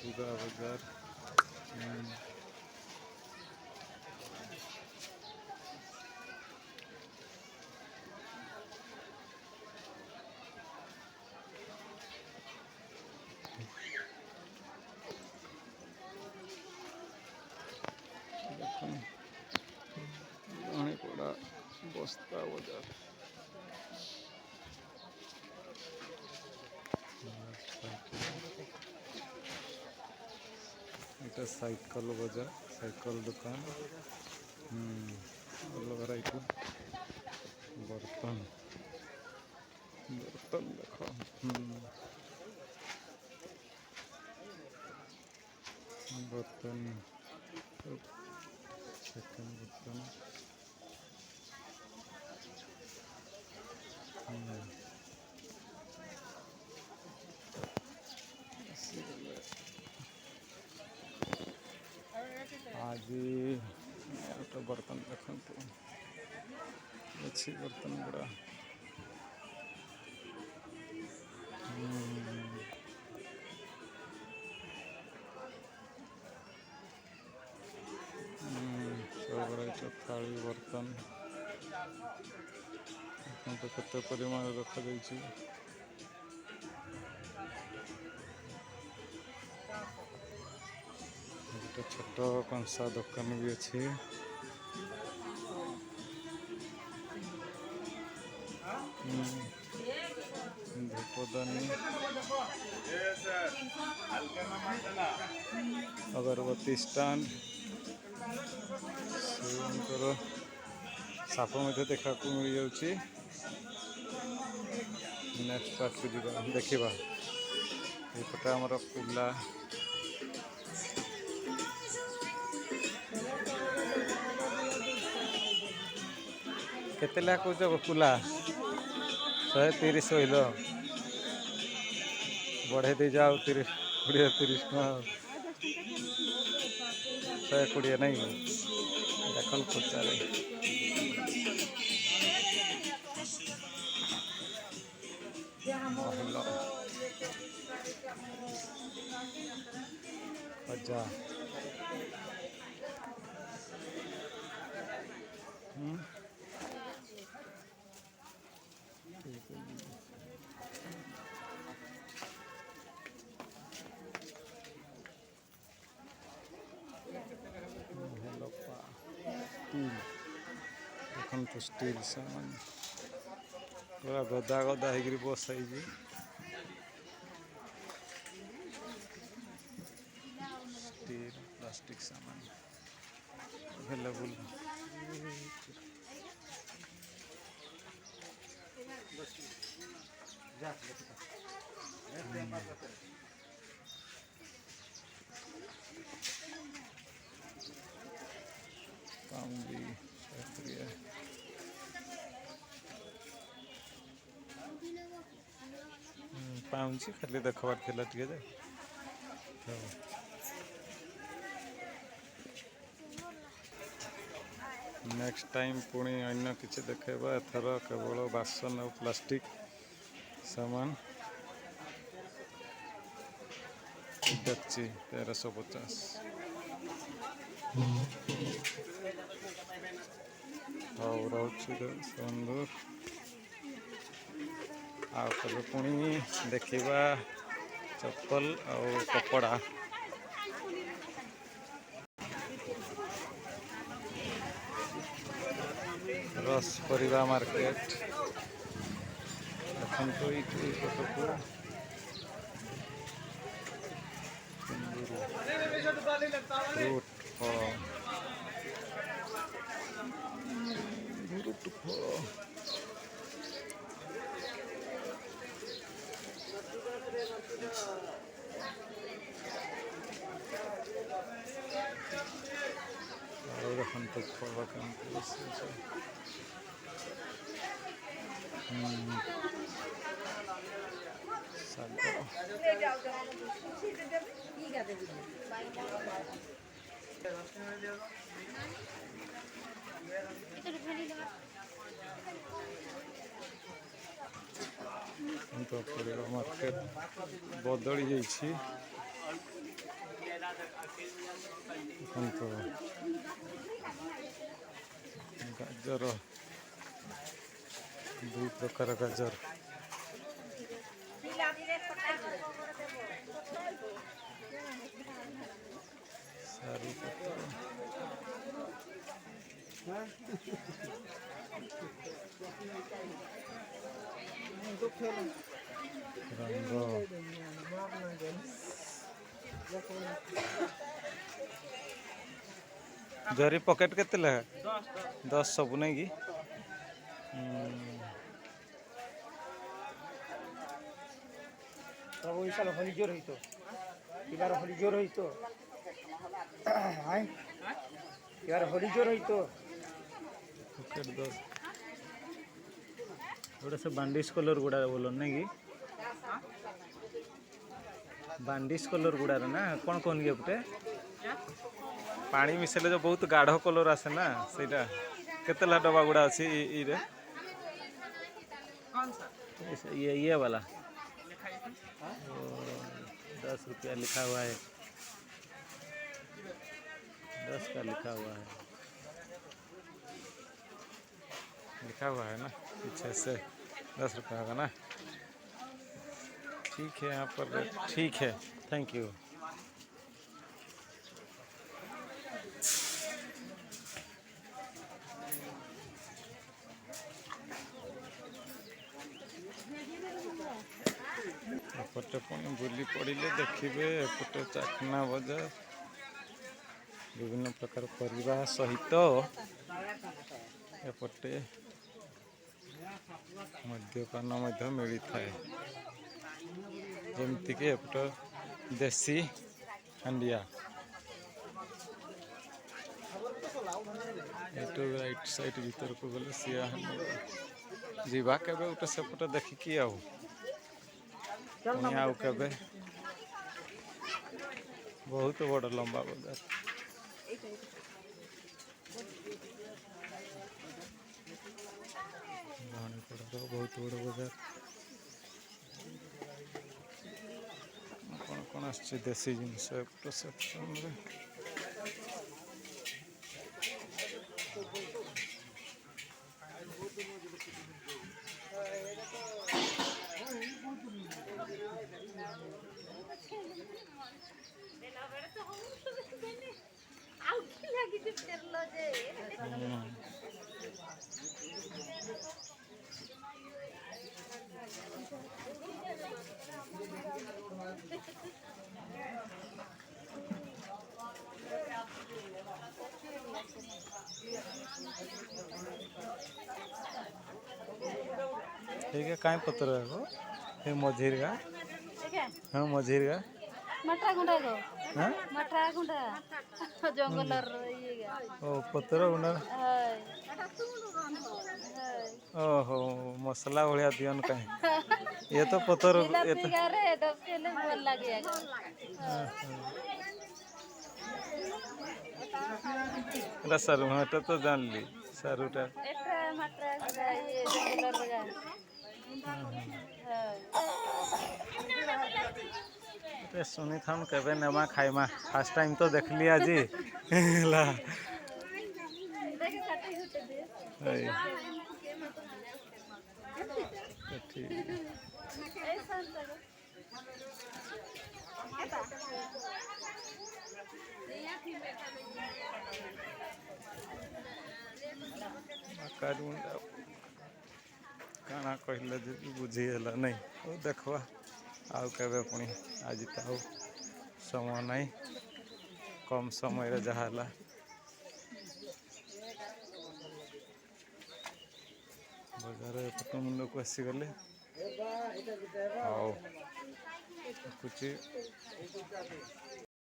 ଯିବା ବଜାର। ଜଣେପଡ଼ା ବସ୍ତା ବଜାର। এটা সাইকেল বাজার, সাইকেল দোকান। ଭଲ ଭେରାଇଟି ବର୍ତ୍ତନ ଦେଖ। ବର୍ତ୍ତନ ସେକେଣ୍ଡ ବର୍ତ୍ତନ। आज ଗୋଟେ ବର୍ତ୍ତନ ଦେଖନ୍ତୁ ଅଛି ବର୍ତ୍ତନ ଗୁଡ଼ା। थाली बर्तन केते परिमाण रखा जाइए। गोटे छोट कंसा दुकान भी अच्छी। धूपदानी, अगरबत्ती स्टैंड, साप मध्य देखा मिल जाऊँगी। नेक्स्ट पार्ट को जीवा देखा। ये आमर पिला केते ला कौच कुला 130 कहल बढ़े दे जाओ 30 20 टका 120 नहीं देखल पचारे खजा तो स्टील सामान पूरा गदा गदा हो बसाई। स्टील प्लास्टिक सामान अवेलेबल। पाऊँची खाली देखबार थिला टिके जे। नेक्स्ट टाइम पुणी अन्य किसी देखेबा। एथर केवल बासन और प्लास्टिक सामान। डेक्ची 1350 और सुंदर आगे पुणी देखा चप्पल और कपड़ा। रस परिवा मार्केट देखो ये फोटो फ्रूट फल तो फल कैंपस तो परिवा मार्केट बदली जाइए गाजर दुई प्रकार गाजर सारू पत्र रंग जरी पॉकेट केते लगा 10 सब नहीं कि तब वही साल होली जोर ही तो इबार होली जोर ही तो हाय यार होली जोर ही तो पॉकेट 10 गोटे से बांडिश कलर गुड़ा बोलो नहीं कि बांडिश कलर गुड़ा ना कौन कौन के गोटे पानी मिसेले जो बहुत गाढ़ कलर आसे ना सेटा केतेला डब्बा गुड़ा अच्छी ये वाला 10 रुपया लिखा हुआ है 10 का लिखा हुआ है ना पीछे से 10 रुपया का ना ठीक है यहाँ पर ठीक है थैंक यू एपटे पुणी बुली पड़े देखिए एपटे चाकना बजार विभिन्न प्रकार परिवा सहित एपटे मद्यपान मिली थाए जमीक एपटे देसी हांडिया राइट साइड भीतर को गले सिया जीवा केबे गोटे सेपटे देखिकी आउ केबे बहुत बड़ लंबा बाजार बहुत बड़ बाजार कौन कौन आसी जिनस सेक्शन में ठीक है कहीं पत्र है मझीरगा हाँ मझीरगा मटरा गुंडा को हाँ मटरा गुंडा जंगल ओ पत्र गुंडा ओहो मसला भलिया दियन कहीं ये तो पत्र ये तो भल लगे सारू हाँ तो जान ली सारूटा मटरा गुंडा ये जंगल सुनी था केवे नेमा खाइमा फास्ट टाइम तो देख लिया जी काना कहले बुझीगला नहीं देखवा आउ केबे पुणी आज तो समय नहीं कम समय जहाँ बजार एपट मुंड को आसीगले हाँ कुछ